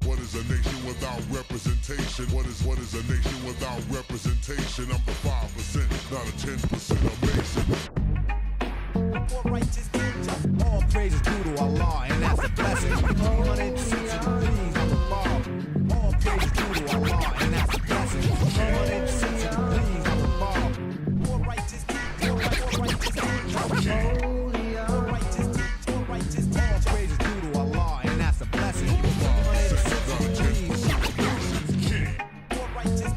What is a nation without representation? What is a nation without representation? I'm the 5%, not a 10% amazing. All praises due to Allah, and that's a blessing. 360 degrees on the ball. All praises due to Allah, and that's a blessing. 360 degrees on the ball. More righteous, more righteous, all praises due to Allah, and that's a blessing. 360 degrees. More righteous,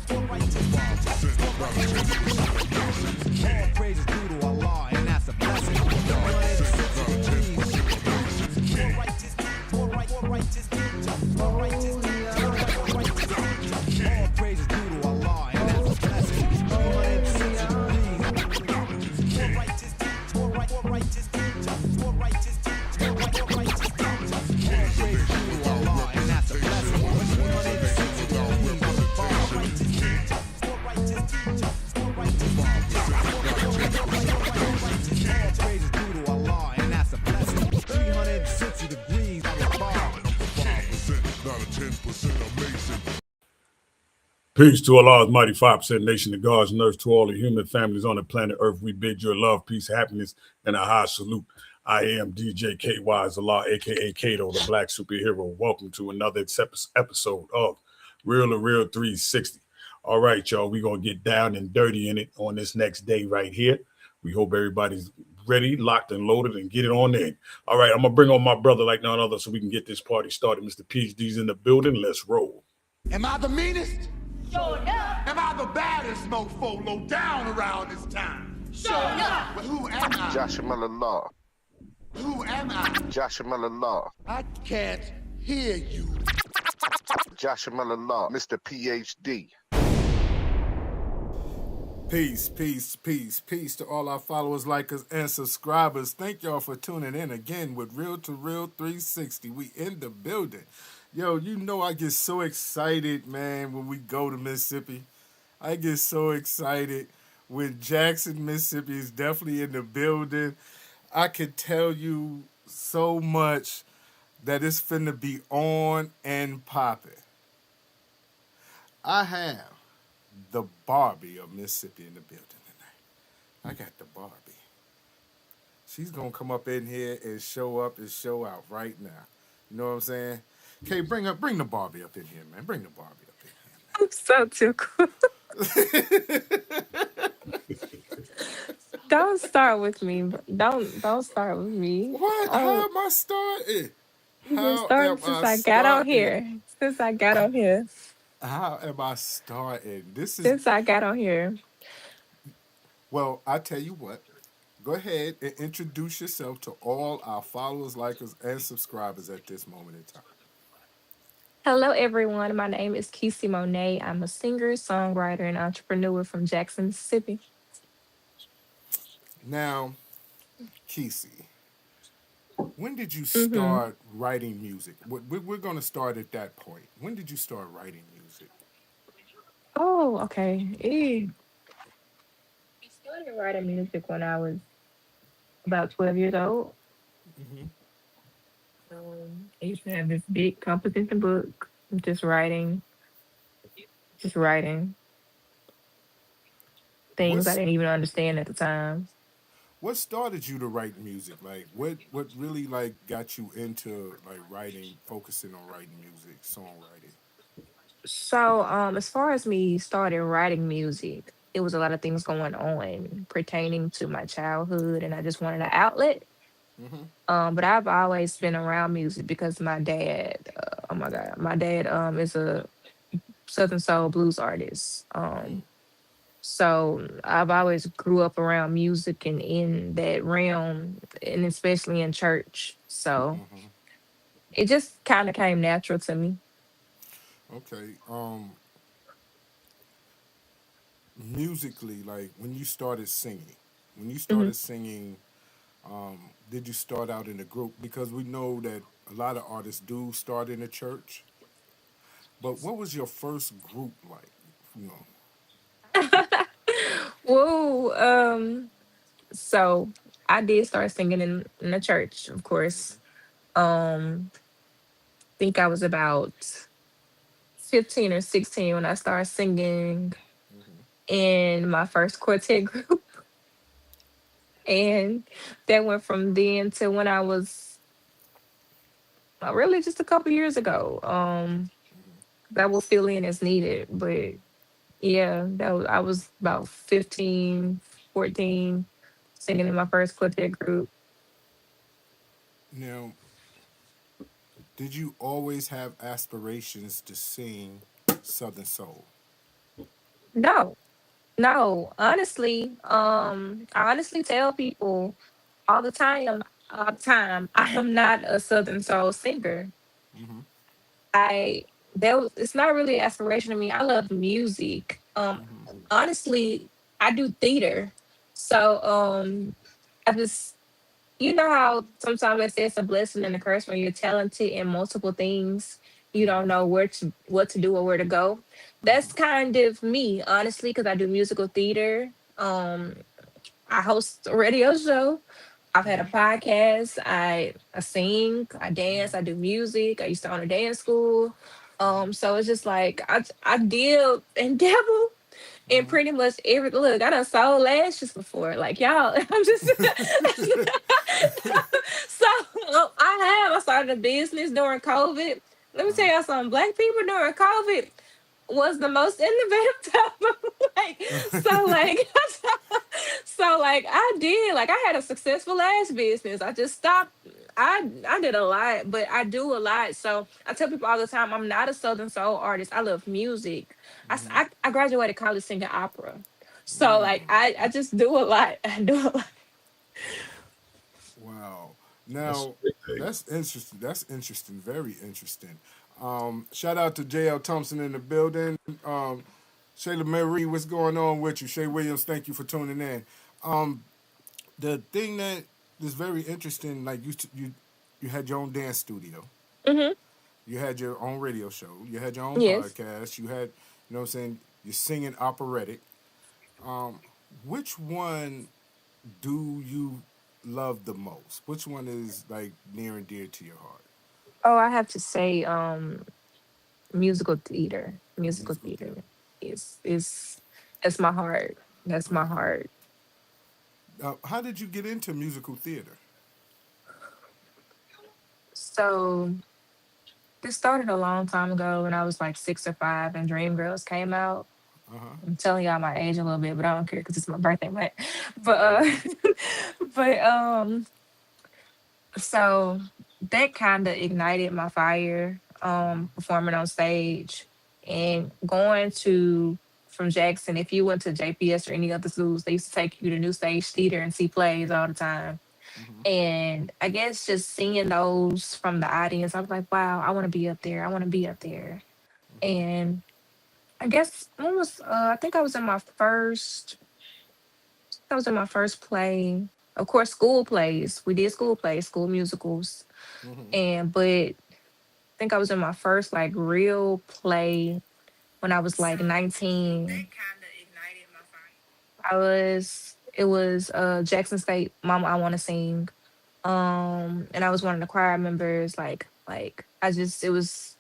more righteous, all praises due to Allah, and that's a blessing. Peace to Allah's mighty 5% nation, the God's nurse, to all the human families on the planet Earth. We bid you love, peace, happiness, and a high salute. I am DJ KY Allah, aka Kato, the Black Superhero. Welcome to another episode of Real2reel360. All right, y'all, we're going to get down and dirty in it on this next day right here. We hope everybody's ready, locked, and loaded, and get it on in. All right, I'm going to bring on my brother like none other so we can get this party started. Mr. PhD's in the building. Let's roll. Am I the meanest? Sure enough. Am I the baddest mofo low down around this time? Sure enough. But who am I? Joshua Allah. Who am I? Joshua Allah. I can't hear you. Joshua Allah. Mr. PhD. Peace, peace, peace, peace to all our followers, likers, and subscribers. Thank y'all for tuning in again with Real2reel360. We in the building. Yo, you know I get so excited, man, when we go to Mississippi. I get so excited when Jackson, Mississippi is definitely in the building. I could tell you so much that it's finna be on and popping. I have the Barbie of Mississippi in the building tonight. I got the Barbie. She's gonna come up in here and show up and show out right now. You know what I'm saying? Okay, bring the Barbie up in here, man. Bring the Barbie up in here, man. I'm so tickled. Don't start with me. Don't start with me. What? How am I starting? Since I got on here. How am I starting? Since I got on here. Well, I tell you what. Go ahead and introduce yourself to all our followers, likers, and subscribers at this moment in time. Hello, everyone. My name is Kesey Monet. I'm a singer, songwriter, and entrepreneur from Jackson, Mississippi. Now, Kesey, when did you start writing music? We're going to start at that point. When did you start writing music? Oh, okay. I started writing music when I was about 12 years old. Mm-hmm. I used to have this big composition book, just writing things I didn't even understand at the time. What started you to write music? Like, what really like got you into like writing, focusing on writing music, songwriting? So, as far as me started writing music, it was a lot of things going on pertaining to my childhood, and I just wanted an outlet. Mm-hmm. But I've always been around music because my dad, my dad is a Southern Soul blues artist. So I've always grew up around music and in that realm, and especially in church. So it just kind of came natural to me. Okay. Musically, like when you started singing, did you start out in a group? Because we know that a lot of artists do start in a church. But what was your first group like? You know. Whoa. So I did start singing in the church, of course. think I was about 15 or 16 when I started singing in my first quartet group. And that went from then to when I was really just a couple years ago. That will fill in as needed. But yeah, I was about 15, 14, singing in my first quartet group. Now, did you always have aspirations to sing Southern Soul? No, no. Honestly, I honestly tell people all the time, I am not a Southern soul singer. I it's not really aspiration to me. I love music. Honestly, I do theater. So I just you know how sometimes they say it's a blessing and a curse when you're talented in multiple things. You don't know what to do or where to go. That's kind of me, honestly, because I do musical theater. I host a radio show. I've had a podcast. I sing. I dance. I do music. I used to own a dance school. So it's just like I deal and dabble in pretty much every look. I done sold lashes before. Like y'all, I'm just so I started a business during COVID. Let me tell y'all something. Black people during COVID was the most innovative time of like like I did like I had a successful ass business. I just stopped. I did a lot, but I do a lot. So I tell people all the time I'm not a Southern soul artist. I love music. I graduated college singing opera. So like I just do a lot. I do a lot. Wow. That's Now, a big thing. that's interesting. That's interesting. Very interesting. Shout out to JL Thompson in the building. Shayla Marie, what's going on with you? Shay Williams, thank you for tuning in. The thing that is very interesting, like you had your own dance studio, Hmm. you had your own radio show, you had your own Yes. podcast, you had, you know what I'm saying, you're singing operatic. Which one do you love the most? Which one is like near and dear to your heart? Oh, I have to say, musical theater. Musical Musical theater. theater is that's my heart. That's my Okay. heart. How did you get into musical theater? So this started a long time ago when I was like 6 or 5 and Dreamgirls came out. Uh huh. I'm telling y'all my age a little bit, but I don't care because it's my birthday. But but so that kind of ignited my fire, performing on stage and going to from Jackson. If you went to JPS or any other schools, they used to take you to New Stage Theater and see plays all the time. And I guess just seeing those from the audience, I was like, wow, I want to be up there. I want to be up there. And I guess when was I think I was in my first play. Of course, school plays. We did school plays, school musicals. And but I think I was in my first like real play when I was like 19. It was Jackson State Mama I Wanna Sing. And I was one of the choir members, like I just it was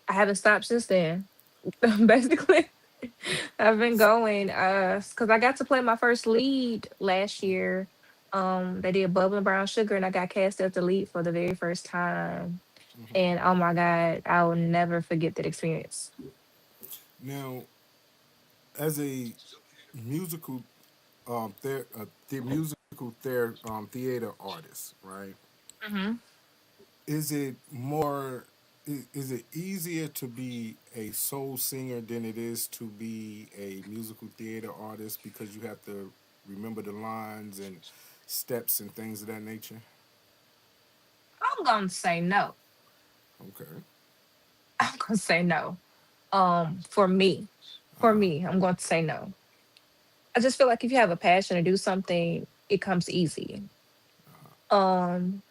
I haven't stopped since then. Basically. I've been going because I got to play my first lead last year. They did Bubble and Brown Sugar and I got cast as the lead for the very first time. And oh my God, I will never forget that experience. Now, as a musical, the musical theater artist, right? Hmm. Is it more? Is it easier to be a soul singer than it is to be a musical theater artist because you have to remember the lines and steps and things of that nature? I'm gonna say no. Okay. I'm gonna say no. For me, I'm going to say no. I just feel like if you have a passion to do something, it comes easy. Um,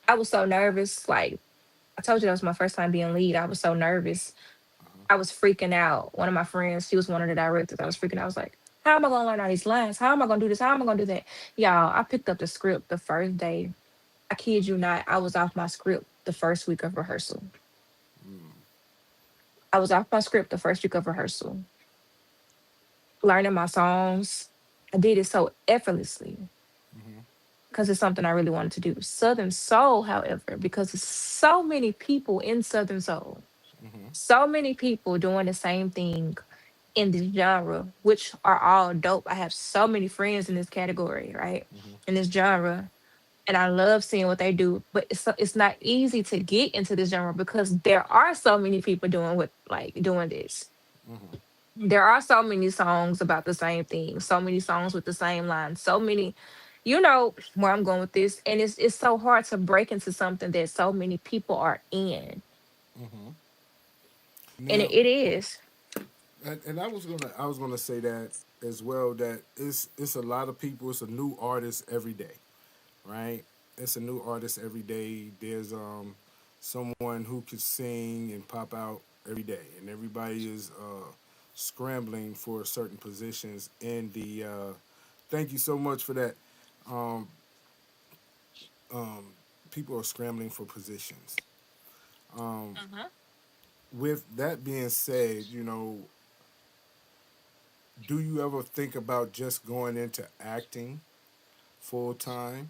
I was so nervous. Like I told you, that was my first time being lead. I was so nervous. I was freaking out. One of my friends, she was one of the directors. I was freaking out. I was like, how am I going to learn all these lines? How am I going to do this? How am I going to do that? Y'all, I picked up the script the first day. I kid you not, I was off my script the first week of rehearsal. I was off my script the first week of rehearsal, learning my songs. I did it so effortlessly because it's something I really wanted to do. Southern Soul, however, because there's so many people in Southern Soul, so many people doing the same thing in this genre, which are all dope. I have so many friends in this category, right? In this genre. And I love seeing what they do, but it's not easy to get into this genre because there are so many people doing what like doing this. There are so many songs about the same thing, so many songs with the same line, so many, you know where I'm going with this. And it's so hard to break into something that so many people are in. And Now, it is. and I was gonna say that as well. That it's a lot of people. It's a new artist every day, right? It's a new artist every day. There's someone who could sing and pop out every day, and everybody is scrambling for certain positions in the. Thank you so much for that. Um, People are scrambling for positions. With that being said, do you ever think about just going into acting full time?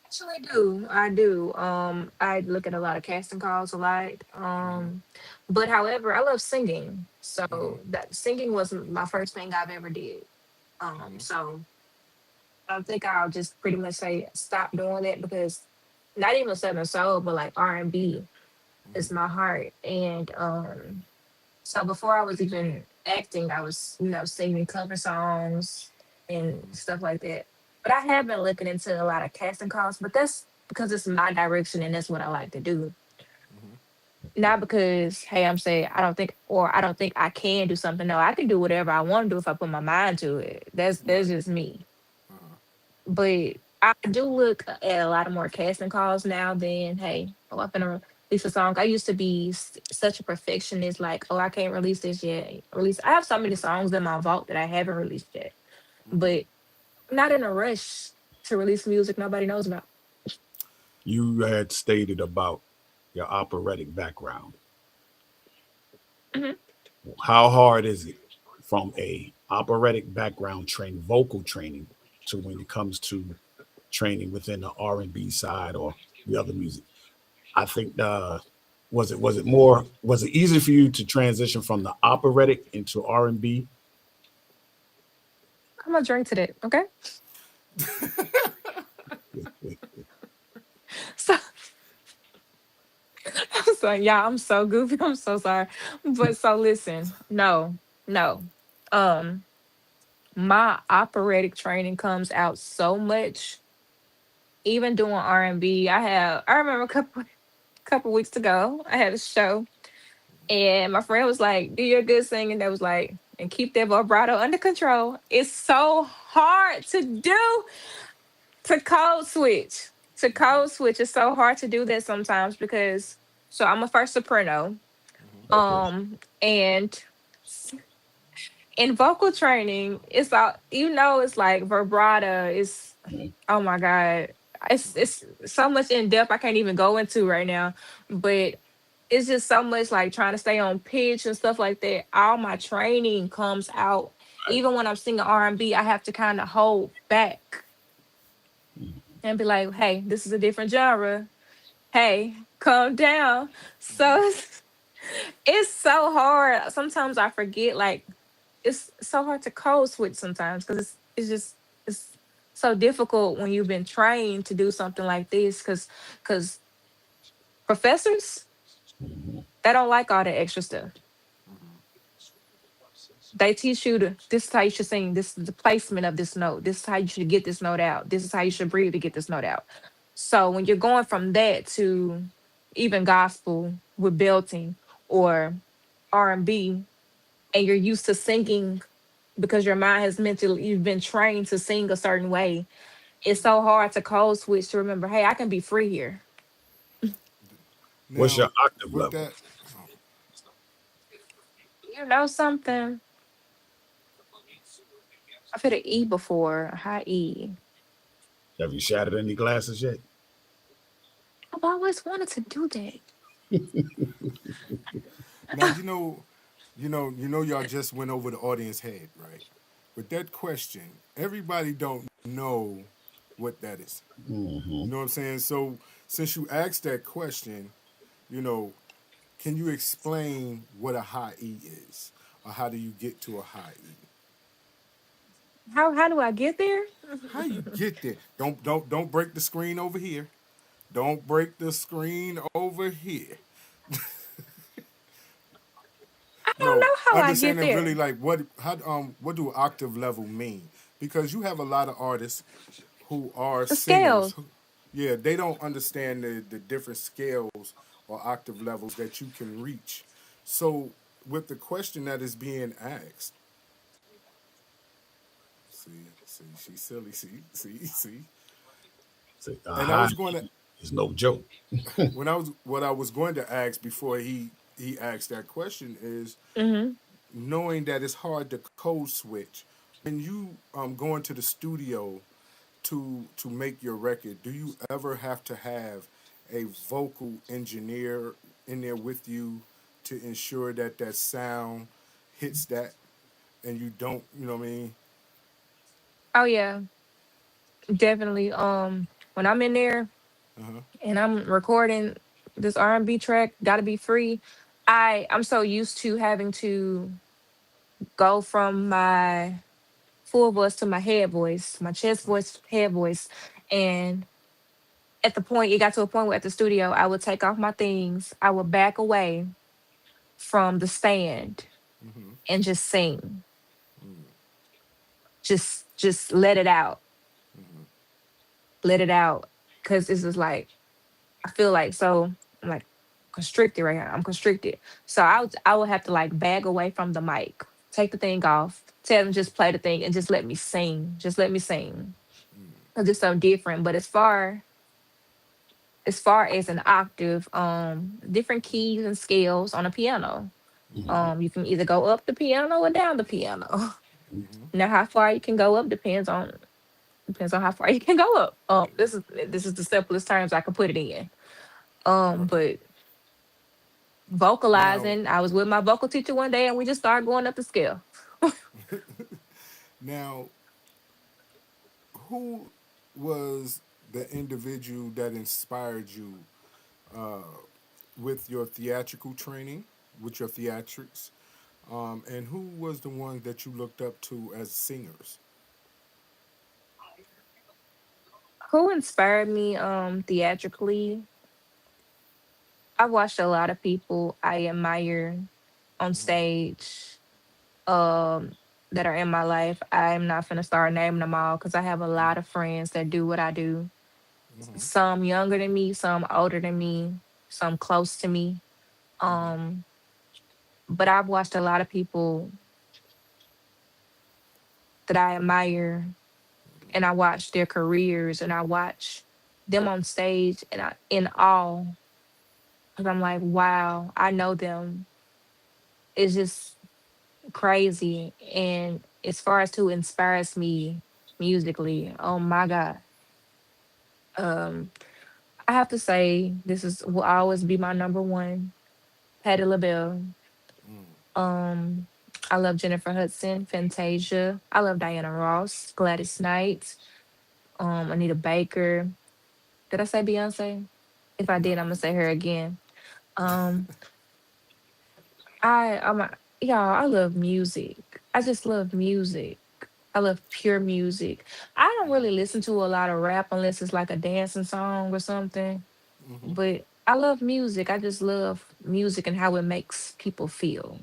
Actually, do I do? I look at a lot of casting calls a lot. But however, I love singing, so that singing was my first thing I've ever did. So I think I'll just pretty much say stop doing it because not even Southern Soul, but like R&B is my heart. And so before I was even acting, I was singing cover songs and stuff like that. But I have been looking into a lot of casting calls, but that's because it's my direction and that's what I like to do. Not because, hey, I'm saying I don't think I can do something. No, I can do whatever I want to do if I put my mind to it. That's Right. just me. But I do look at a lot of more casting calls now than, hey, oh, I'm gonna release a song. I used to be such a perfectionist, like, oh, I can't release this yet. Release. I have so many songs in my vault that I haven't released yet, but I'm not in a rush to release music nobody knows about. You had stated about your operatic background. Mhm. How hard is it from a operatic background training, vocal training, to when it comes to training within the R&B side or the other music? I think was it easy for you to transition from the operatic into R&B? I'm gonna drink to that, okay? So I'm sorry, yeah, I'm so goofy. I'm so sorry. But so listen, no, no. Um, my operatic training comes out so much. Even doing R&B, I remember a couple weeks ago, I had a show and my friend was like, "Do your good singing." That was like, and keep that vibrato under control. It's so hard to do to code switch. To code switch is so hard to do that sometimes because so I'm a first soprano. Okay. And in vocal training, it's all it's like vibrato. It's oh my god. It's so much in depth I can't even go into right now. But it's just so much like trying to stay on pitch and stuff like that. All my training comes out. Even when I'm singing R&B, I have to kind of hold back and be like, hey, this is a different genre. Hey, calm down. So it's so hard. Sometimes I forget like it's so hard to code switch sometimes because it's so difficult when you've been trained to do something like this because professors they don't like all the extra stuff. They teach you to this is how you should sing, this is the placement of this note, this is how you should get this note out, this is how you should breathe to get this note out. So when you're going from that to even gospel with belting or R&B and you're used to singing because your mind has mentally you've been trained to sing a certain way. It's so hard to code switch to remember, hey, I can be free here. What's your Now, octave with level? that, You know something? I've hit an E before, a high E. Have you shattered any glasses yet? I've always wanted to do that. Now y'all just went over the audience head, right? With that question, everybody don't know what that is. Hmm. You know what I'm saying? So since you asked that question, you know, can you explain what a high E is, or how do you get to a high E? How do I get there? How you get there? Don't break the screen over here. Don't break the screen over here. I don't No, know how I get understanding really there. like what do octave level mean? Because you have a lot of artists who are The singers. scales. Yeah, they don't understand the different scales or octave levels that you can reach. So with the question that is being asked, see, she's silly. See. So a And I high was going to is no joke. when I was what I was going to ask before he asked that question is Hmm. knowing that it's hard to code switch when you go into the studio to make your record. Do you ever have to have a vocal engineer in there with you to ensure that that sound hits that and you don't, you know what I mean? Oh yeah, definitely. When I'm in there Uh-huh. and I'm recording this R&B track, gotta be free. I'm so used to having to go from my full voice to my head voice, my chest voice, head voice, and at the point it got to a point where at the studio I would take off my things, I would back away from the stand Mm-hmm. and just sing, just let it out, Mm-hmm. let it out, because this is like I feel like so I'm like constricted right here. I'm constricted. So I would have to like bag away from the mic, take the thing off, tell them just play the thing and just let me sing. Just let me sing. Cause it's so different. But as far as an octave, different keys and scales on a piano. Hmm. You can either go up the piano or down the piano. Mm-hmm. Now how far you can go up depends on how far you can go up. This is the simplest terms I can put it in. Right. But Now vocalizing. I was with my vocal teacher one day and we just started going up the scale. now who was the individual that inspired you with your theatrical training, with your theatrics? And who was the one that you looked up to as singers? Who inspired me theatrically? I've watched a lot of people I admire on stage um that are in my life. I'm not gonna start naming them all because I have a lot of friends that do what I do. Mm-hmm. Some younger than me, some older than me, some close to me. Mm-hmm. Um, but I've watched a lot of people that I admire and I watch their careers and I watch them on stage and I in awe because I'm like, wow, I know them. It's just crazy. And as far as who inspires me musically, oh my God. Um, I have to say this is will always be my number one, Patti LaBelle. Um, I love Jennifer Hudson, Fantasia. I love Diana Ross, Gladys Knight, Anita Baker. Did I say Beyonce? If I No, did, I'm gonna you say didn't. her again. Um, I'm y'all. I love music. I just love music. I love pure music. I don't really listen to a lot of rap unless it's like a dancing song or something. Mm-hmm. But I love music. I just love music and how it makes people feel.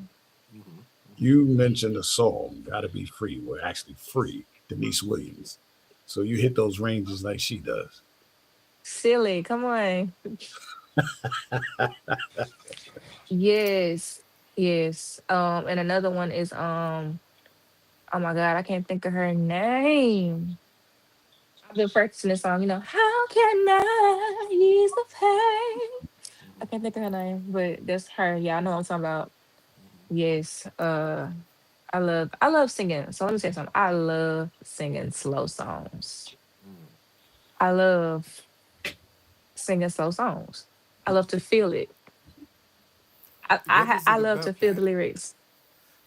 Mm-hmm. You mentioned a song, "Gotta Be Free." Well, actually, "Free," Denise Williams. So you hit those ranges like she does. Silly, come on. Yes, yes. And another one is oh my God, I can't think of her name. I've been practicing this song, how can I ease the pain? I can't think of her name, but that's her. Yeah, I know what I'm talking about. Yes. I love singing. So let me say something. I love singing slow songs. I love singing slow songs. I love to feel it. What is I it love to about feel the that? lyrics.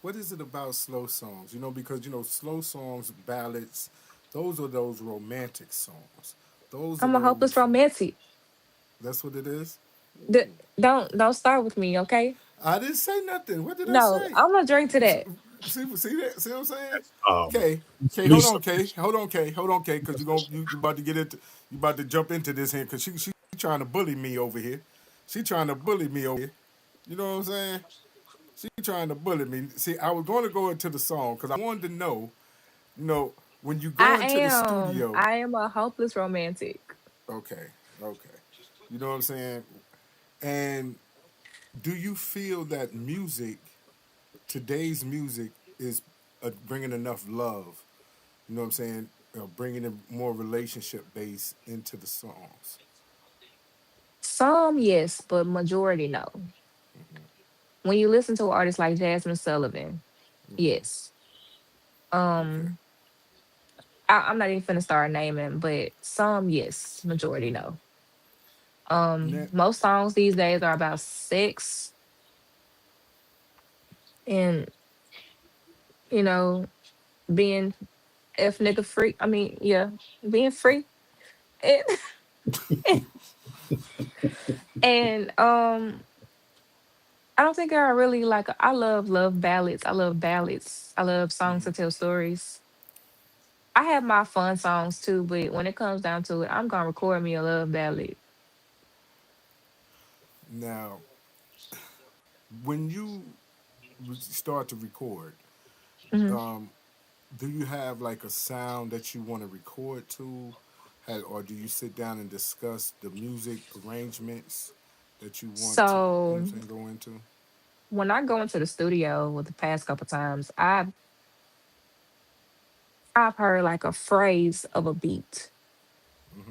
What is it about slow songs? Because slow songs, ballads, those romantic songs. Those are I'm a hopeless those. romantic. That's what it is. D- don't start with me, okay? I didn't say nothing. What did I No, say? I'm gonna drink to that. See that? See what I'm saying? Um, K, hold Lisa, on, K, because you about to get into you about to jump into this here because she trying to bully me over here. She trying to bully me over here. You know what I'm saying? She trying to bully me. See, I was going to go into the song because I wanted to know, you know, when you go into the studio. I am a hopeless romantic. Okay, okay. You know what I'm saying? And do you feel that today's music, is bringing enough love? You know what I'm saying? Bringing in more relationship base into the songs. Some yes, but majority no. When you listen to an artist like Jasmine Sullivan, yes. Okay. Um, I'm not even finna start naming, but some yes, majority no. Now, Most songs these days are about sex and you know being F nigga free. I mean, yeah, being free and and I don't think I really like. I love ballads. I love ballads. I love songs to tell stories. I have my fun songs too, but when it comes down to it, I'm gonna record me a love ballad. now, when you start to record, Mhm. um, do you have like a sound that you want to record to, or do you sit down and discuss the music arrangements that you want to, So go into? when I go into the studio with the past couple times, I've heard like a phrase of a beat,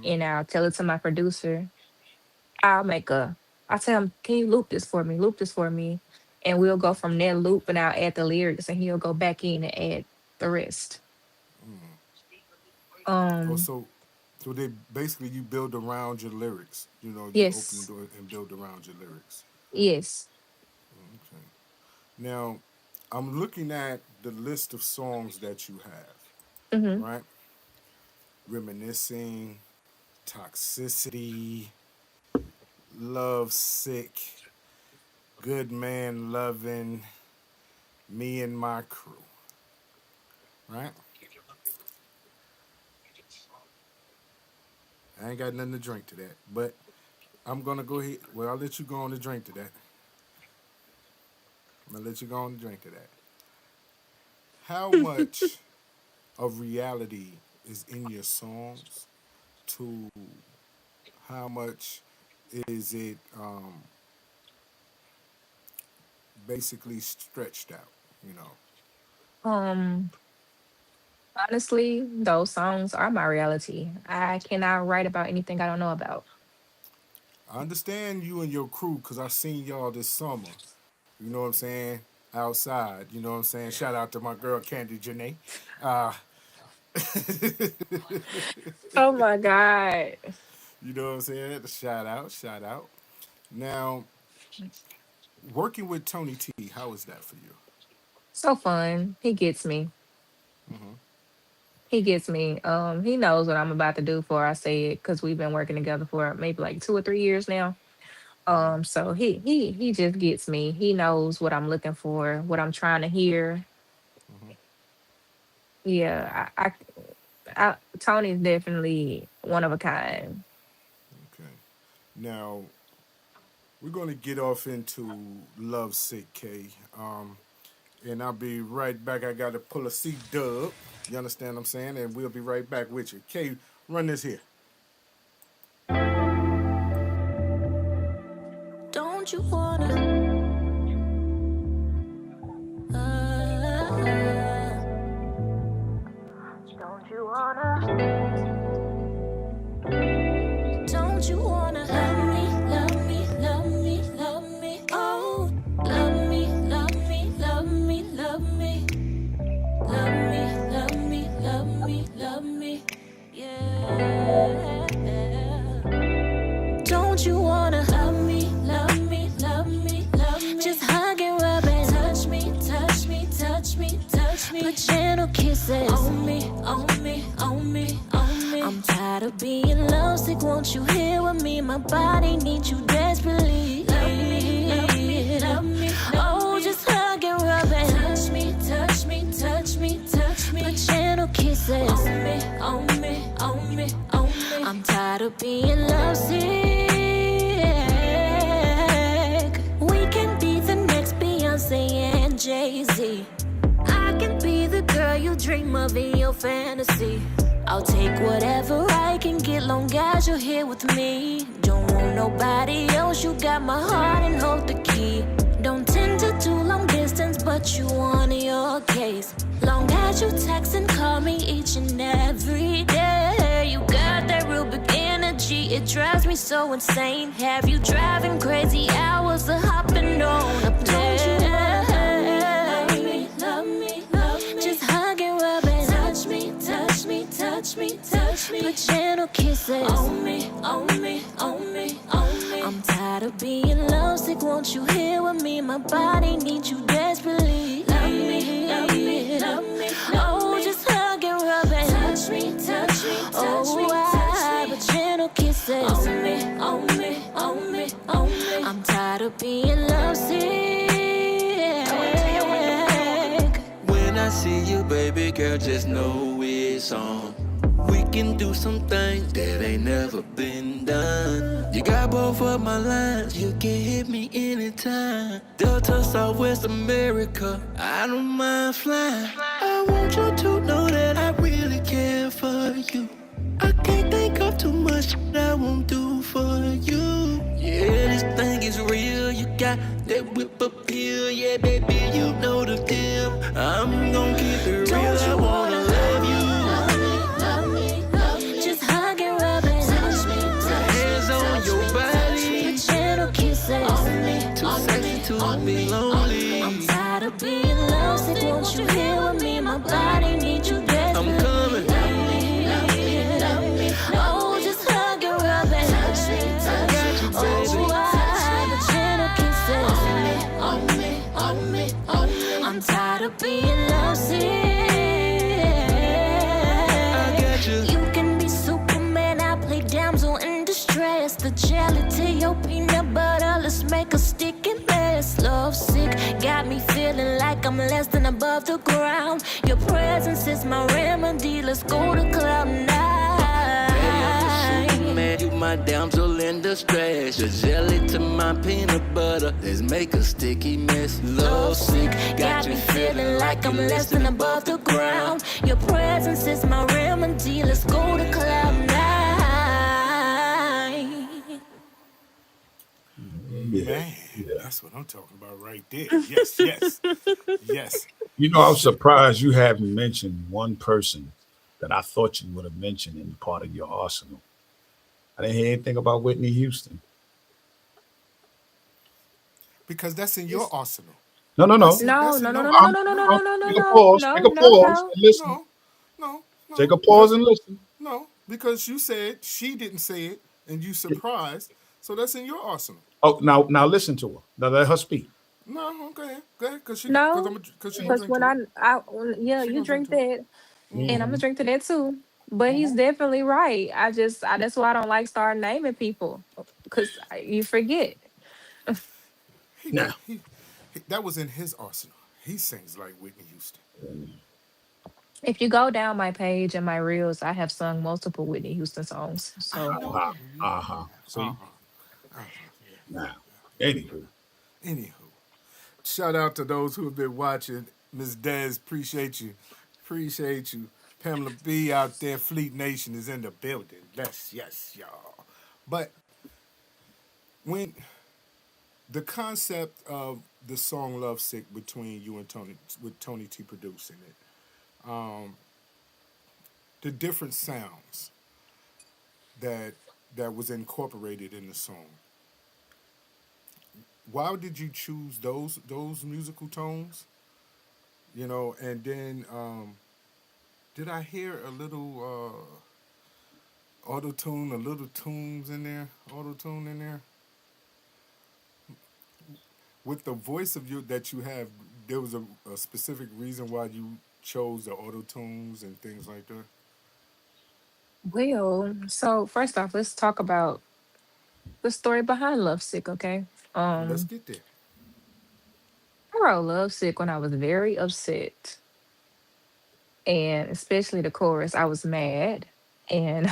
and I'll tell it to my producer. I'll make a, I tell him, can you loop this for me? Loop this for me, and we'll go from that loop, and I'll add the lyrics, and he'll go back in and add the rest. Oh, Um, so they basically you build around your lyrics. You open the yes, door and build around your lyrics. yes. Okay. Now, I'm looking at the list of songs that you have, Hmm. right? Reminiscing, Toxicity, Love Sick, Good Man Loving, Me and My Crew, right? I ain't got nothing to drink to that, but I'm gonna go ahead. Well, I'll let you go on to drink to that. I'm gonna let you go on to drink to that. How much of reality is in your songs to how much is it basically stretched out, you know? Um, Honestly, those songs are my reality. I cannot write about anything I don't know about. I understand you and your crew because I seen y'all this summer. You know what I'm saying? Outside. You know what I'm saying? Shout out to my girl Candy Janae. Uh, Oh my God. you know what I'm saying? Shout out, shout out. Now, working with Tony T, how is that for you? So fun. He gets me. He gets me. He knows what I'm about to do before I say it because we've been working together for maybe like 2 or 3 years now. So he just gets me. He knows what I'm looking for, what I'm trying to hear. Yeah, Tony's definitely one of a kind. Okay. Now, we're going to get off into Love Sick K. And I'll be right back. I got to pull a C dub. You understand what I'm saying? And we'll be right back with you. K, run this here. Don't you wanna? Don't you wanna? Don't you wanna love me, love me, love me, love me? Oh, love me, love me, love me, love me, love me, love me, love me, love me. Yeah. Don't Don't you wanna love me, love me, love me, love me? Just hug and rub and touch me, touch me, touch me, touch me. Put gentle kisses on me, on me, on me, on me. I'm tired of being lovesick. Won't you hear with me? My body needs you desperately. Love me, love me, love me. Oh, just hug and rub and touch me, touch me, touch me, touch me. Put gentle kisses on me, on me, on me, on me. I'm tired of being lovesick. We can be the next Beyonce and Jay-Z. I can be the girl you dream of in your fantasy. I'll take whatever I can get, long as you're here with me. Don't want nobody else, you got my heart and hold the key. Don't tend to do long distance, but you want your case. Long as you text and call me each and every day. You got that real big energy, it drives me so insane. Have you driving crazy hours of hopping on a plane? Love me, love me, love me. Just hug and rub and touch me, touch me, touch me, touch me. Put gentle kisses on me, on me, on me, on me. I'm tired of being lovesick. Won't you hear with me? My body needs you desperately. Love me, love me, love me. Oh, just hug and rub and touch me, touch me, touch me, touch me. Put gentle kisses on me, on me, on me, on me. I'm tired of being lovesick. When I see you, baby girl, just know it's on. We can do some things that ain't never been done. You got both of my lines, you can hit me anytime. Delta, Southwest America, I don't mind flying. I want you to know that I really care for you. I can't think of too much I won't do for you. Yeah, this thing is real. You got that whip appeal. Yeah, baby, you know the deal. I'm gon' keep it real. I wanna love you. Love me, love me, love me. Just hug and rub and touch me, touch Hands me, on touch your me, body. touch me. Gentle kisses on me, Too on sexy me, to on be me, lonely. I'm tired of being lovesick. Won't you hear with me? My body needs you desperately. I'm coming. Love me, love me, love me. Oh, just hug and rub and touch me, touch me. Oh, I the gentle kisses on me, on me, on me. I'm tired of being lovesick. I got you. You can be Superman, I play damsel in distress. The jelly to your peanut butter, let's make a sticky mess. Love sick, got me feeling like I'm less than above the ground. Your presence is my remedy, let's go to cloud nine. Man, you my damsel in distress. Your jelly to my peanut butter. Let's make a sticky mess. Love sick, Got me feeling like I'm less than above the ground. Your presence is my remedy, let's go to cloud nine. Man, that's what I'm talking about right there. Yes, yes, yes. You know, I was surprised you haven't mentioned one person that I thought you would have mentioned in part of your arsenal. I didn't hear anything about Whitney Houston. Because that's in your arsenal. No, no, no. No, That's no, in no, no. no, no, no, no, no, no, no, no, Take a no, pause. no, Take a no, pause no. and listen. No, no, no. Take a pause and listen. No, because you said she didn't say it, and you surprised. So that's in your arsenal. Oh, now listen to her. Now let her speak. No, go ahead, because she No, she gonna because drink to it. yeah, She you gonna drink drink to it. that, and I'm gonna Mhm. drink to that too. But he's definitely right. That's why I don't like start naming people because you forget. He Now, did. That was in his arsenal. He sings like Whitney Houston. If you go down my page and my reels, I have sung multiple Whitney Houston songs. I So know. uh-huh. See? Uh-huh. Now, anywho. Anywho, shout out to those who have been watching. Miss Des, appreciate you. Appreciate you. Pamela B out there, Fleet Nation is in the building. Yes, y'all. But when the concept of the song Love Sick between you and Tony, with Tony T producing it, the different sounds that was incorporated in the song. Why did you choose those musical tones? And then did I hear a little Auto tune, a little tunes in there, auto tune in there. With the voice of you that you have, there was a specific reason why you chose the auto tunes and things like that. Well, so first off, let's talk about the story behind Lovesick, okay? Let's Um, get there. I wrote Lovesick when I was very upset, and especially the chorus, I was mad, and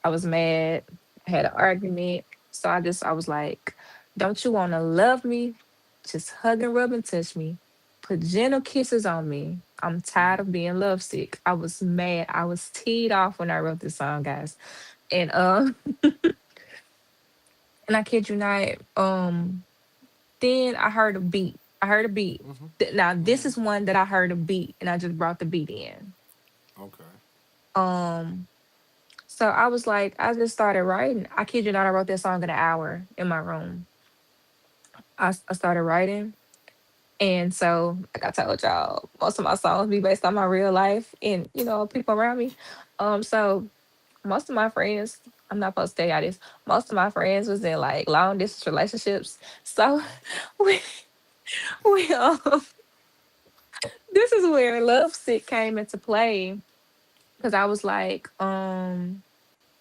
I was mad. I had an argument, so I was like, "Don't you want to love me? Just hug and rub and touch me. Put gentle kisses on me. I'm tired of being lovesick." I was mad. I was teed off when I wrote this song, guys, and and I kid you not, then I heard a beat. I heard a beat. Now this is one that I heard a beat, and I just brought the beat in. Okay. Um, so I was like, I just started writing. I kid you not, I wrote that song in an hour in my room. I started writing, and so like I told y'all, most of my songs be based on my real life and people around me. So most of my friends, I'm not supposed to tell y'all this. Most of my friends was in like long distance relationships. So we we this is where Love Sick came into play because I was like,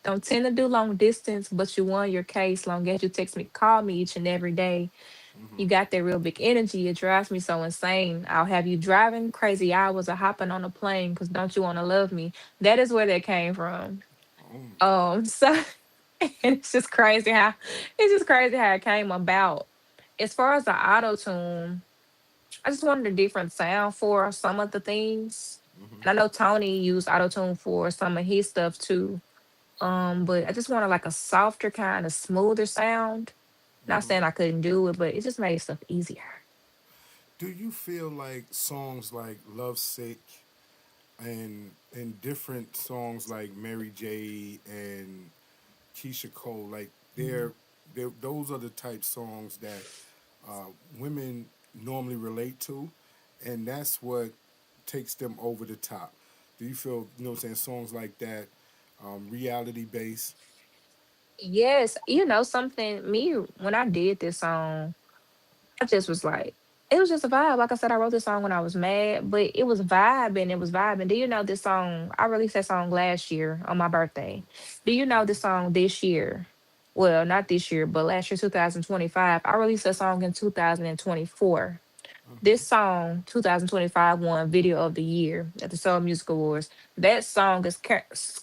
don't tend to do long distance, but you won your case. Long as you text me, call me each and every day. You got that real big energy. It drives me so insane. I'll have you driving crazy hours or hopping on a plane because don't you want to love me? That is where that came from. So and it's just crazy how it came about. As far as the auto tune, I just wanted a different sound for some of the things. And I know Tony used auto tune for some of his stuff too. But I just wanted like a softer kind of smoother sound. Not saying I couldn't do it, but it just made stuff easier. Do you feel like songs like "Love Sick" and different songs like Mary J. and Keisha Cole, like they're those are the type songs that women normally relate to, and that's what takes them over the top. Do you feel, what I'm saying, songs like that, reality based? Yes, something, me when I did this song, I just was like, it was just a vibe. Like I said, I wrote this song when I was mad, but it was vibing. It was vibing. Do you know this song? I released that song last year on my birthday. Do you know this song this year? Well, not this year, but last year, 2025. I released that song in 2024. This song, 2025, won Video of the Year at the Soul Music Awards. That song is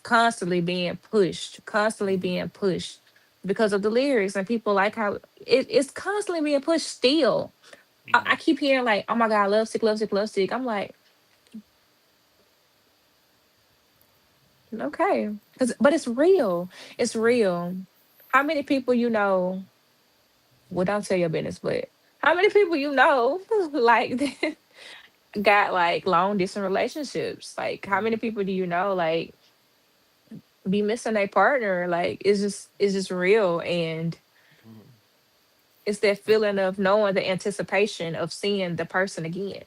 constantly being pushed because of the lyrics, and people like how it's constantly being pushed still. I keep hearing like, "Oh my God, love sick, love sick, love sick." I'm like, okay, but it's real. It's real. How many people you know? Well, don't tell your business, but how many people you know like got like long distance relationships? Like, how many people do you know like be missing a partner? Like, it's just real, and it's that feeling of knowing the anticipation of seeing the person again.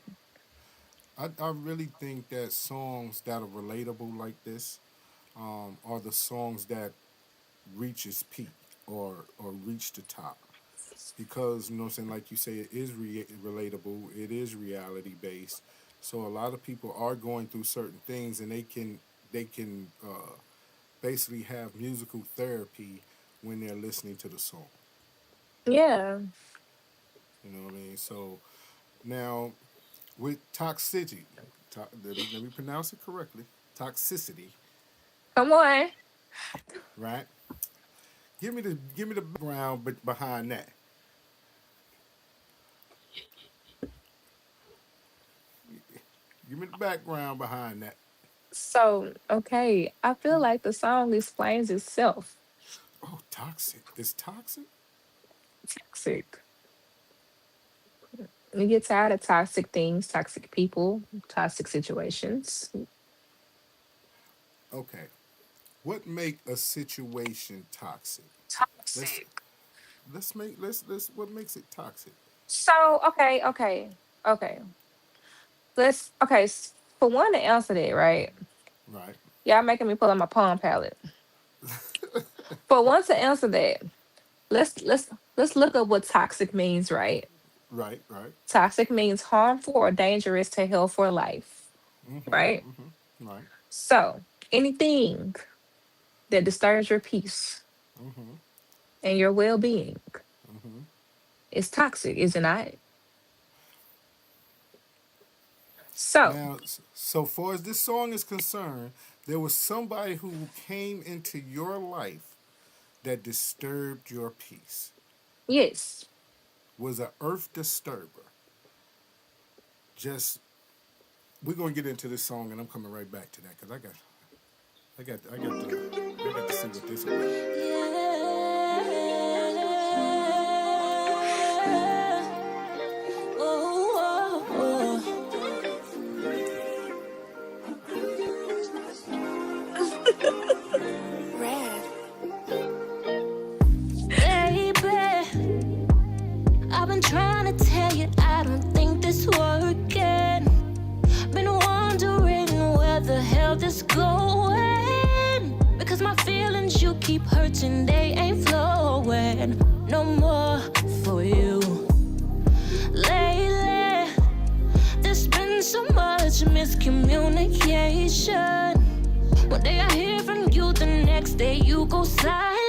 I really think that songs that are relatable like this are the songs that reach its peak or reach the top, because what I'm saying, like you say, it is relatable, it is reality based, so a lot of people are going through certain things, and they can basically have musical therapy when they're listening to the song. Yeah, You know what I mean? So now with toxicity, let me pronounce it correctly. Toxicity, come on. right? Give me the background behind that. Give me the background behind that. So, okay, I feel like the song explains itself. Oh, toxic. It's toxic. Toxic. You get tired of toxic things, toxic people, toxic situations. Okay. What make a situation toxic? Let's Toxic. let's what makes it toxic? So, okay. Okay. For one to answer that, right? Right. Y'all making me pull out my palm palette. But once to answer that, let's look up what toxic means, right? Right, right. Toxic means harmful or dangerous to health or life, right? Right. So anything that disturbs your peace and your well-being is toxic, is it not? So Now, so far as this song is concerned, there was somebody who came into your life that disturbed your peace. yes, Was a earth disturber. Just we're gonna get into this song, and I'm coming right back to that because I got to see what this is about. I've been trying to tell you I don't think this working. Been wondering where the hell this going. Because my feelings you keep hurting, they ain't flowing no more for you. Lately, there's been so much miscommunication. One day I hear from you, the next day you go silent.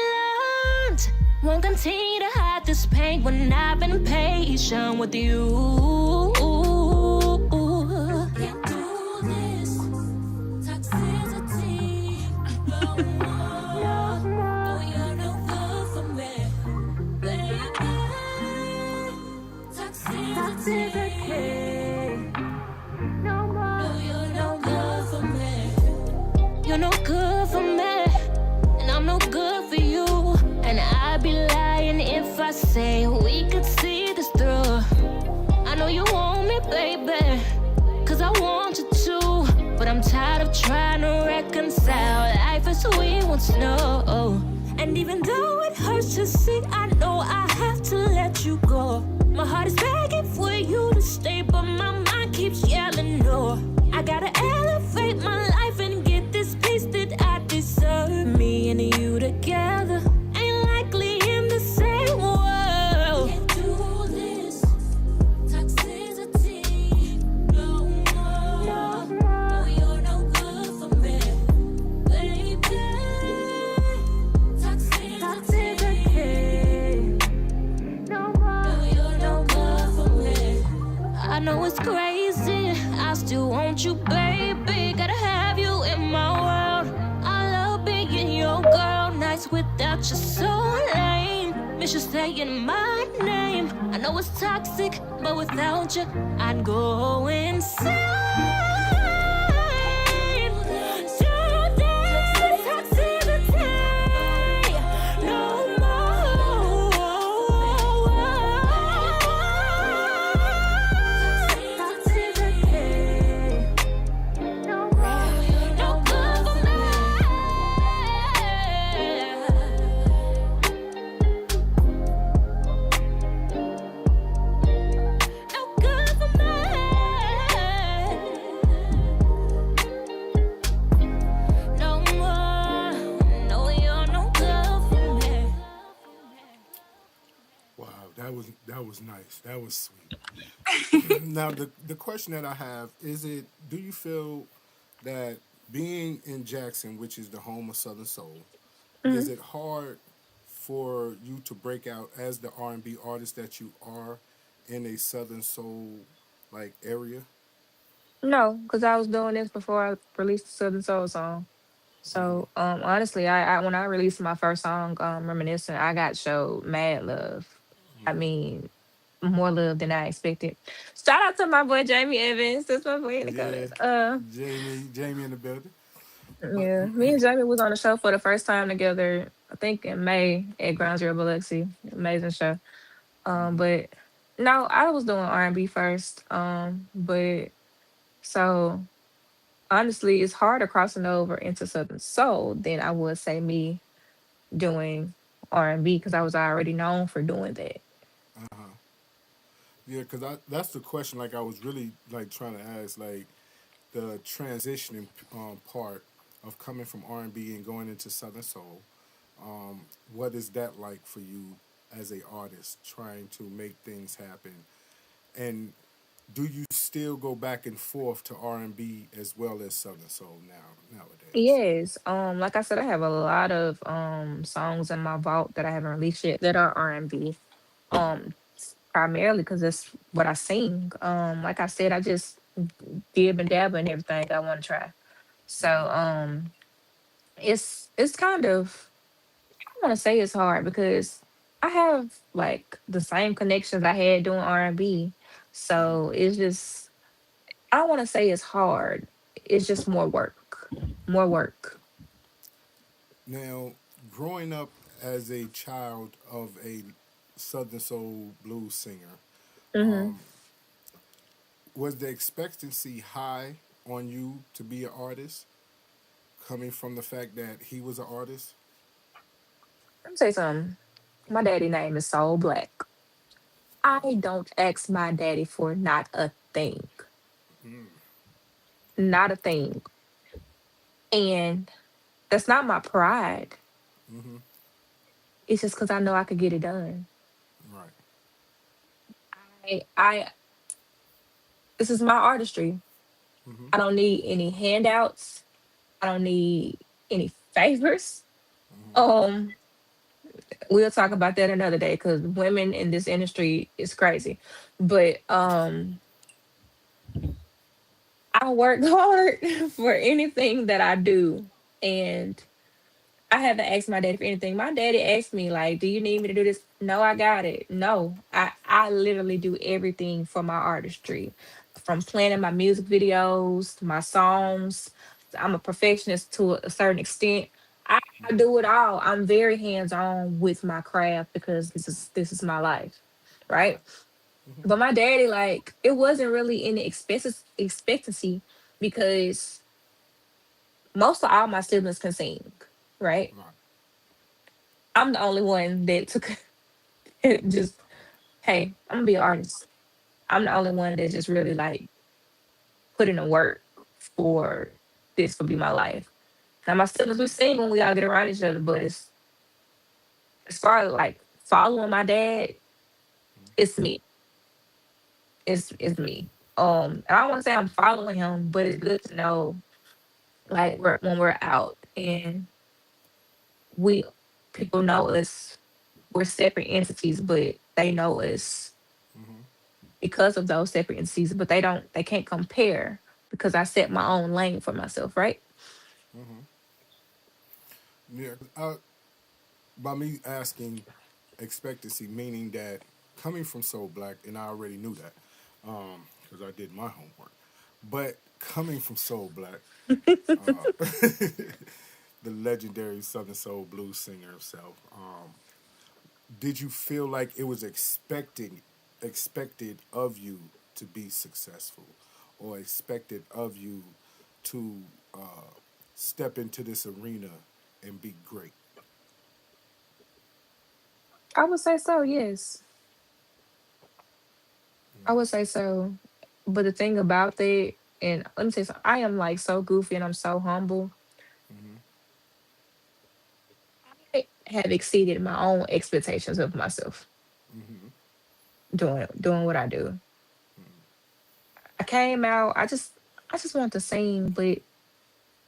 Won't continue to hide this pain when I've been patient with you. Can't do this toxicity no more. No, you're no good for me, baby. Toxicity no more. No, you're no good for me. You're no good for me, and I'm no good for you. And I'd be lying if I say we could see this through. I know you want me, baby, cause I want you to. But I'm tired of trying to reconcile life as we once know. And even though it hurts to see, I know I have to let you go. My heart is begging for you to stay, but my mind keeps yelling no. I gotta elevate my life and get this peace that I deserve. Me and you together ain't likely in the same world. Can't do this toxicity no more. No, you're no good for me, baby. Toxicity no more. No, you're no good for me. I know it's crazy, I still want you, baby. Gotta have you in my world. I love being your girl. Nights without you so lame. Miss you saying my name. I know it's toxic, but without you, I'd go insane. Do this toxicity no Wow, that was nice. That was sweet. Now the question that I have is it do you feel that being in Jackson, which is the home of Southern Soul, is it hard for you to break out as the R&B artist that you are in a Southern Soul like area? no, because I was doing this before I released the Southern Soul song. So honestly, I when I released my first song, Reminiscent, I got showed mad love. I mean, more love than I expected. Shout out to my boy Jamie Evans. That's my boy in the Yeah, comments. Jamie in the building. But Yeah, me and Jamie was on the show for the first time together. I think in May at Ground Zero Biloxi. Amazing show. But no, I was doing R&B first. But so honestly, it's harder crossing over into Southern Soul than I would say me doing R&B because I was already known for doing that. yeah, because that's the question. Like I was really like trying to ask like the transitioning part of coming from R&B and going into Southern Soul. What is that like for you as a artist trying to make things happen? And do you still go back and forth to R&B as well as Southern Soul nowadays? Yes. Like I said, I have a lot of songs in my vault that I haven't released yet that are R&B. Primarily because that's what I sing. Like I said, I just dib and dab and everything I want to try. So it's kind of, I want to say it's hard because I have like the same connections I had doing R&B. So it's just, I don't want to say it's hard. It's just more work. More work. Now, growing up as a child of a Southern Soul blues singer, Hmm. was the expectancy high on you to be an artist, coming from the fact that he was an artist? Let me say something. My daddy name is Soul Black. I don't ask my daddy for not a thing. Not a thing. And that's not my pride. It's just because I know I could get it done. Right. I this is my artistry. I don't need any handouts. I don't need any favors. Um, we'll talk about that another day because women in this industry is crazy. But I work hard for anything that I do. And I haven't asked my daddy for anything. My daddy asked me, like, do you need me to do this? No, I got it. No, I literally do everything for my artistry, from planning my music videos, my songs. I'm a perfectionist to a certain extent. I do it all. I'm very hands on with my craft because this is my life, right? Right. But my daddy, like, it wasn't really any expenses expectancy because most of all my siblings can sing, right? Right. I'm the only one that took just, hey, I'm gonna be an artist. I'm the only one that just really like put in the work for this to be my life. Now my siblings we sing when we all get around each other, but it's as far as like following my dad, it's me. It's me. And I don't want to say I'm following him, but it's good to know like when we're out and we people know us, we're separate entities, but they know us because of those separate entities, but they can't compare because I set my own lane for myself, right? Yeah. By me asking expectancy, meaning that coming from Soul Black, and I already knew that because I did my homework. But coming from Soul Black, the legendary Southern Soul blues singer himself, did you feel like it was expected of you to be successful, or expected of you to uh, step into this arena and be great? I would say so, yes. I would say so. But the thing about that, and let me say something, I am like so goofy and I'm so humble. I have exceeded my own expectations of myself doing what I do. I came out, I just want to sing, but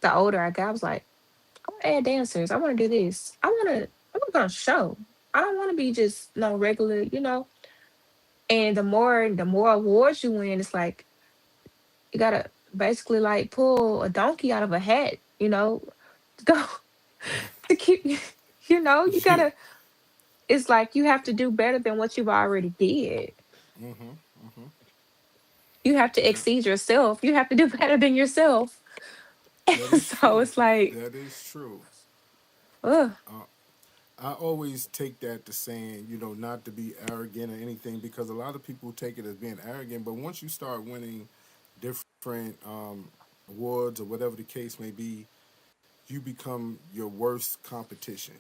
the older I got, I was like, I want to add dancers. I want to do this. I want to go on a show. I don't want to be just no regular, you know. And the more awards you win, it's like you gotta basically like pull a donkey out of a hat, you know, to go to keep you know, you Yeah. gotta, it's like you have to do better than what you've already did. You have to That exceed yourself. You have to do better than yourself. that is So true. it's like, That is true. ugh. I always take that to saying, not to be arrogant or anything, because a lot of people take it as being arrogant. But once you start winning different awards or whatever the case may be, you become your worst competition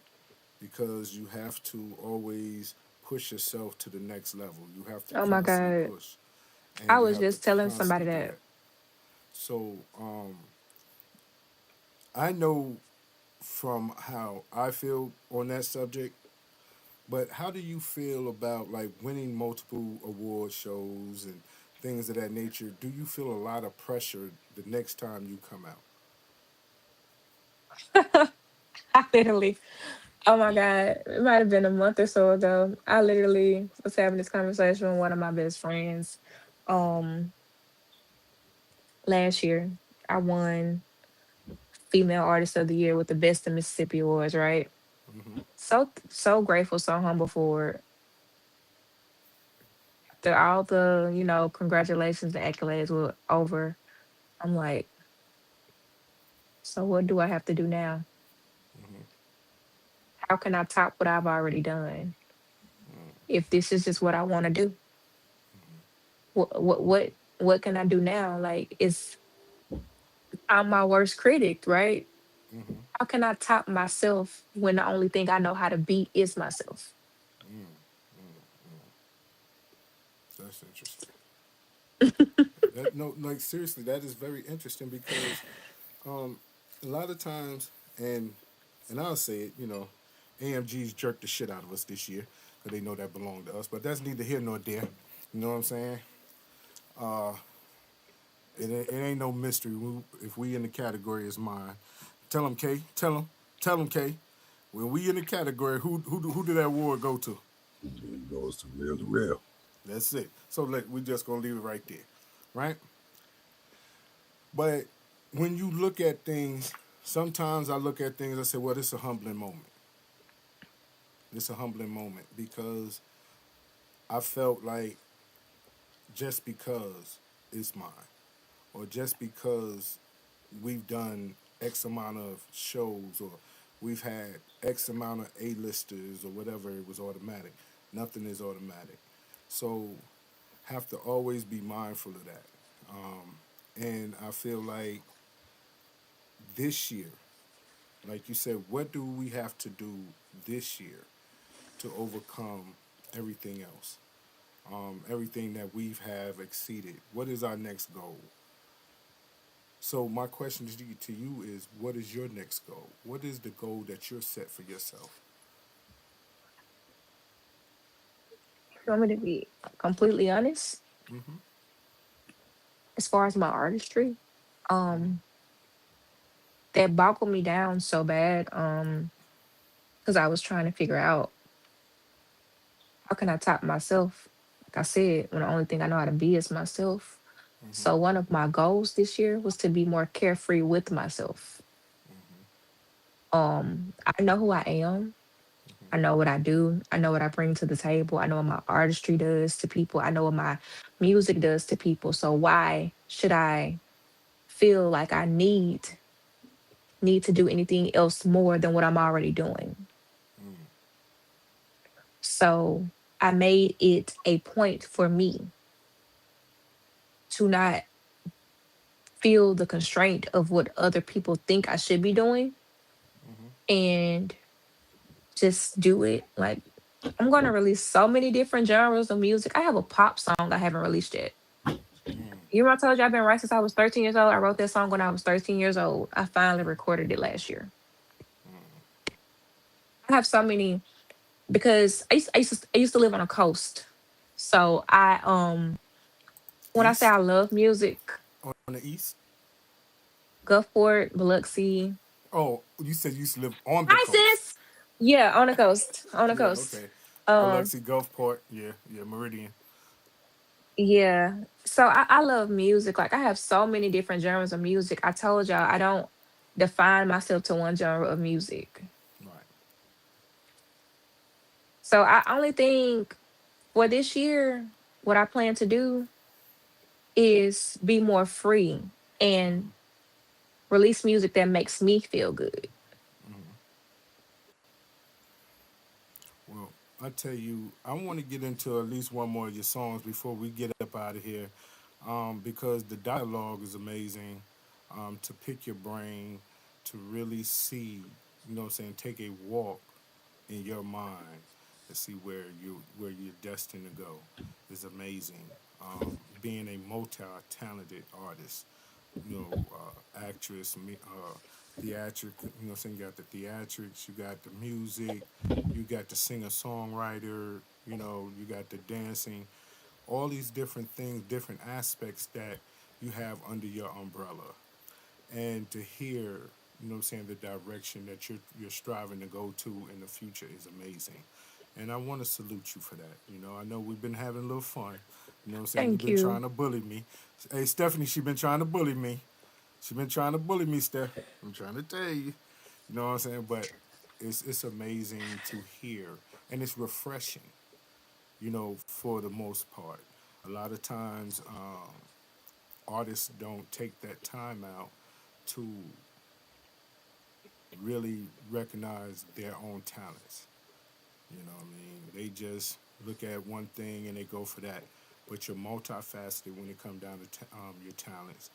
because you have to always push yourself to the next level. You have to Oh my constantly God. push, I and you was have to just telling somebody constantly do that. that. So, I know from how I feel on that subject, but how do you feel about like winning multiple award shows and things of that nature? Do you feel a lot of pressure the next time you come out? I literally, oh my God, it might have been a month or so ago. I literally was having this conversation with one of my best friends. Um, Last year, I won Female Artist of the Year with the Best of Mississippi Awards, right? Hmm. So grateful, so humble for it. After all the, congratulations and accolades were over, I'm like, so what do I have to do now? How can I top what I've already done? If this is just what I want to do, what can I do now? Like, I'm my worst critic, right? Hmm. How can I top myself when the only thing I know how to be is myself? That's interesting. That no, like seriously, that is very interesting because um, a lot of times, and I'll say it, AMG's jerked the shit out of us this year because they know that belonged to us. But that's neither here nor there. You know what I'm saying? It ain't no mystery. If we in the category is mine, tell them K. Tell them K. When we in the category, who did that award go to? It goes to real to real. That's it. So look, we just gonna leave it right there, right? But when you look at things, sometimes I look at things. I say, well, it's a humbling moment. It's a humbling moment because I felt like just because it's mine, or just because we've done X amount of shows, or we've had X amount of A-listers, or whatever, it was automatic. Nothing is automatic. So have to always be mindful of that. And I feel like this year, like you said, what do we have to do this year to overcome everything else? Everything that we have exceeded. What is our next goal? So my question to you is, what is your next goal? What is the goal that you're set for yourself? You want me to be completely honest? Mm-hmm. As far as my artistry, Mm-hmm. um, that boggled me down so bad, because I was trying to figure out how can I top myself. Like I said, when the only thing I know how to be is myself. Mm-hmm. So one of my goals this year was to be more carefree with myself. I know who I am. I know what I do. I know what I bring to the table. I know what my artistry does to people. I know what my music does to people. So why should I feel like I need to do anything else more than what I'm already doing? So I made it a point for me to not feel the constraint of what other people think I should be doing Mm-hmm. and just do it. Like, I'm going to release so many different genres of music. I have a pop song I haven't released yet. You remember I told you I've been writing since I was 13 years old? I wrote that song when I was 13 years old. I finally recorded it last year. I have so many because I used to live on a coast. So when I say East? I love music, On the east? Gulfport, Biloxi. Oh, you said you used to live on the Hi coast. sis. Yeah, on the coast. On the Yeah, coast. okay. Um, Biloxi, Gulfport. Yeah, yeah, Meridian. yeah. So I love music. Like I have so many different genres of music. I told y'all I don't define myself to one genre of music. Right. So I only think for this year, what I plan to do is be more free and release music that makes me feel good. Well, I tell you, I want to get into at least one more of your songs before we get up out of here, because the dialogue is amazing. To pick your brain, to really see, you know what I'm saying, take a walk in your mind to see where you're destined to go is amazing. Being a multi-talented artist, actress, theatric, you know what I'm saying? You got the theatrics, you got the music, you got the singer-songwriter, you know, you got the dancing, all these different things, different aspects that you have under your umbrella. And to hear, you know what I'm saying, the direction that you're striving to go to in the future is amazing. And I want to salute you for that. You know, I know we've been having a little fun. You know what I'm saying? You've Thank been you. trying to bully me. Hey, Stephanie, she been trying to bully me. She been trying to bully me, Steph. I'm trying to tell you. You know what I'm saying? But it's amazing to hear. And it's refreshing, you know, for the most part. A lot of times, artists don't take that time out to really recognize their own talents. You know what I mean? They just look at one thing and they go for that. But you're multifaceted when it comes down to your talents.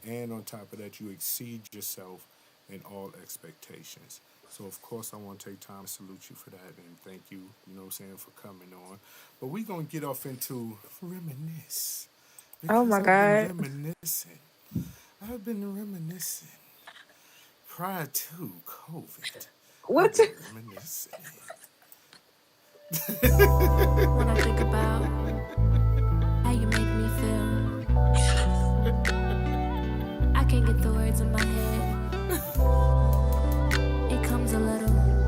And on top of that, you exceed yourself in all expectations. So, of course, I want to take time to salute you for that and thank you, you know what I'm saying, for coming on. But we're going to get off into reminisce Oh because my I've been God. reminiscing. I've been reminiscing. Prior to COVID, I've What? been reminiscing. When I think about how you make me feel, I can't get the words in my head. It comes a little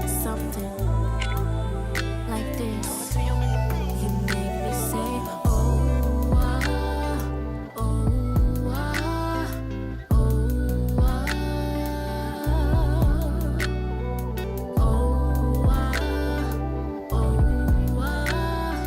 something like this. You make me say, oh, oh, oh, oh, oh,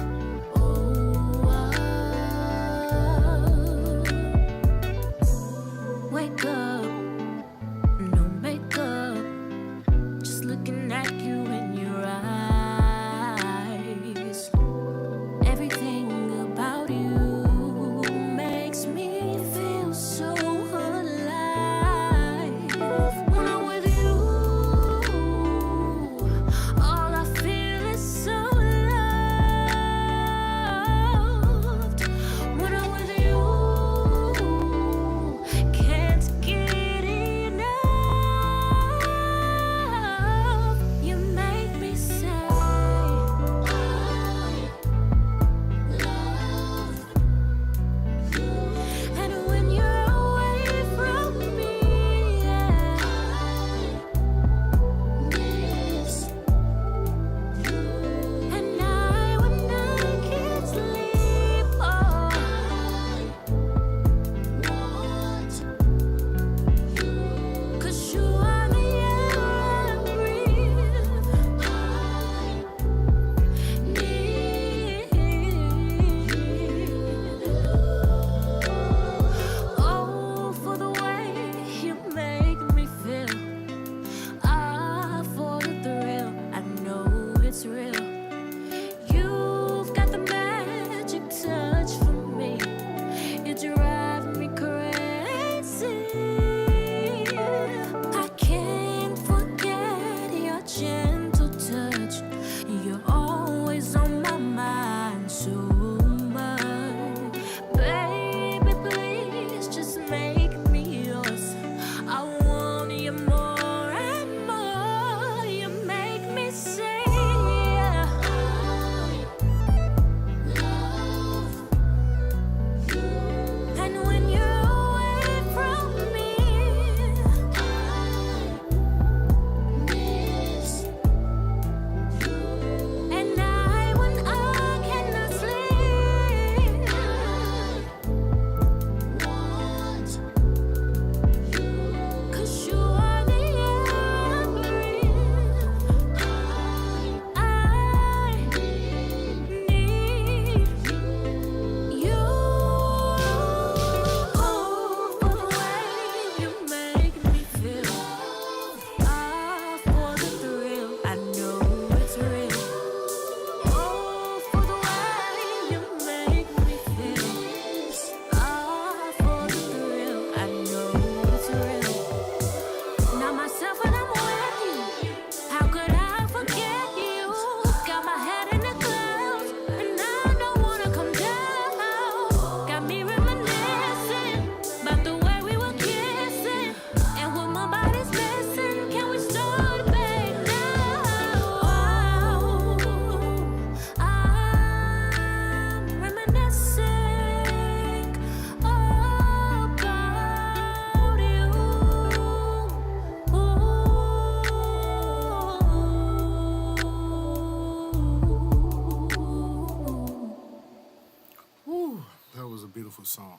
beautiful song.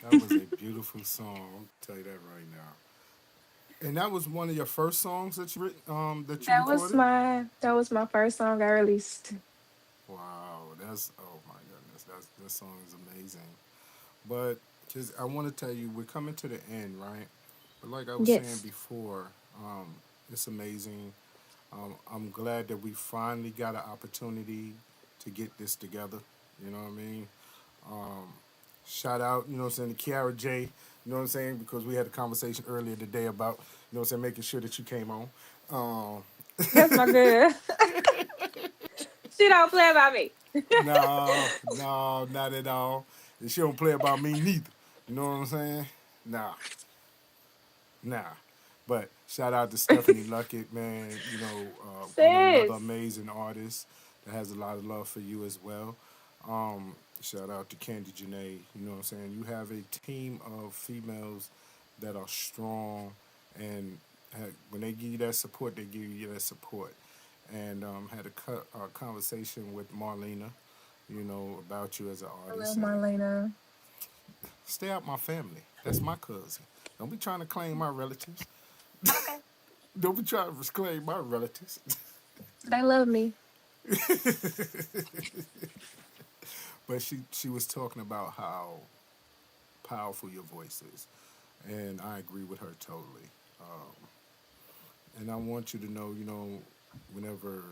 That was a beautiful song. I'll tell you that right now. And that was one of your first songs that that you recorded? That was my first song I released. Wow, that's oh my goodness, that song is amazing. But just I want to tell you, we're coming to the end, right? But like I was saying Yes. before, it's amazing. I'm glad that we finally got an opportunity to get this together. You know what I mean? Um, Shout out, you know what I'm saying, to Kiara J. You know what I'm saying? Because we had a conversation earlier today about, you know what I'm saying, making sure that you came on. Um, That's my girl. She don't play about me. no, not at all. And she don't play about me neither. You know what I'm saying? Nah. But shout out to Stephanie Luckett, man. You know, another Sis. amazing artist that has a lot of love for you as well. Shout out to Candy Janae. You know what I'm saying? You have a team of females that are strong, and when they give you that support, they give you that support. And had a conversation with Marlena, you know, about you as an I artist. love And Marlena. stay out my family. That's my cousin. Don't be trying to claim my relatives. Okay. Don't be trying to claim my relatives. They love me. But she was talking about how powerful your voice is, and I agree with her totally. And I want you to know, you know, whenever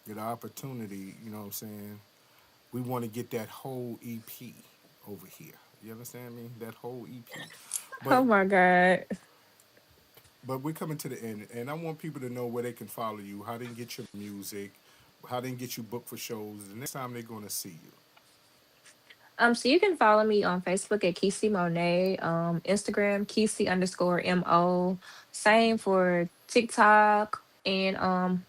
you get an opportunity, you know what I'm saying, we want to get that whole EP over here. You understand me? That whole EP. Oh But my God. but we're coming to the end, and I want people to know where they can follow you, how they can get your music, how they can get you booked for shows, the next time they're going to see you. So you can follow me on Facebook at Kesey Monet, Instagram, Kesey_MO. Same for TikTok. And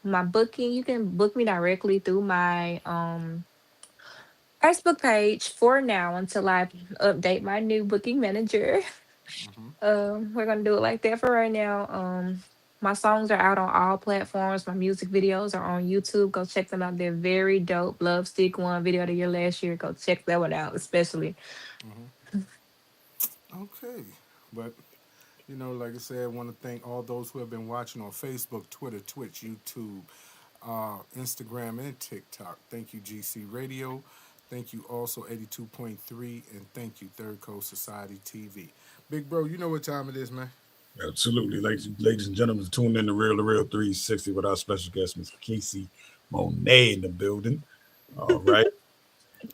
my booking, you can book me directly through my Facebook page for now until I update my new booking manager. Hmm. We're gonna do it like that for right now. My songs are out on all platforms. My music videos are on YouTube. Go check them out. They're very dope. Love Stick One video of the year last year. Go check that one out, especially. Hmm. Okay. But, you know, like I said, I want to thank all those who have been watching on Facebook, Twitter, Twitch, YouTube, Instagram, and TikTok. Thank you, GC Radio. Thank you also 82.3, and thank you Third Coast Society TV. Big bro, you know what time it is, man. Absolutely. Ladies and gentlemen, tune in to Real2reel360 with our special guest, Ms. Kesey Monet in the building. All right.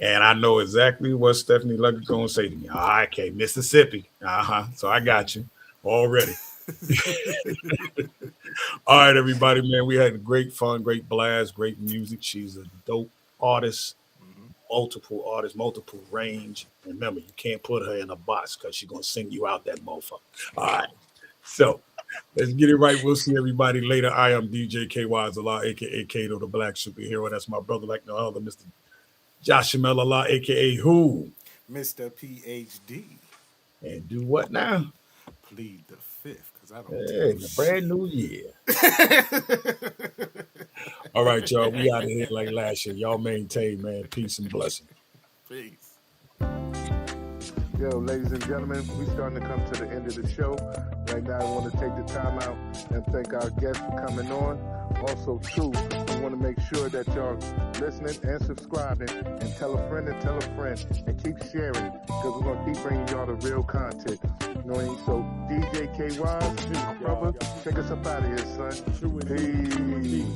And I know exactly what Stephanie Luck is going to say to me. All right, okay, Mississippi. So I got you already. All right, everybody, man. We had great fun, great blast, great music. She's a dope artist, multiple range. Remember, you can't put her in a box because she's going to sing you out that motherfucker. All right. So let's get it right. We'll see everybody later. I am DJ KY Zala, a.k.a. Kato, the Black Superhero. That's my brother like no other, Mr. Joshua Allah, a.k.a. who? Mr. PhD. And do what now? Plead the fifth, because I don't Hey, do the shit. brand new year. All right, y'all. We out of here like last year. Y'all maintain, man. Peace and blessing. Peace. Yo, ladies and gentlemen, we starting to come to the end of the show. Right now, I want to take the time out and thank our guests for coming on. Also, too, we want to make sure that y'all listening and subscribing, and tell a friend, and keep sharing, because we're going to keep bringing y'all the real content. You know what I mean? So, DJ KY, brother, take us up out of here, son. Peace.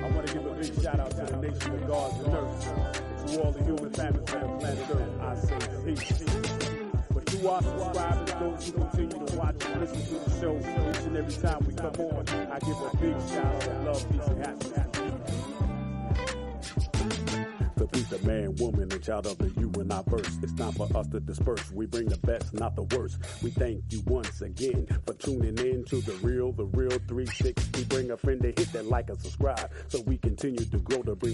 I want to give a big shout out to the nation of gods and earth. To all the human families on the planet Earth, I say peace. But to our subscribers, those who continue to watch and listen to the show each and every time we come on, I give a big shout out of love, peace, and happiness. The peace of man, woman, and child of the you and I verse. It's time for us to disperse. We bring the best, not the worst. We thank you once again for tuning in to the Real 360. Bring a friend to hit that like and subscribe so we continue to grow to bring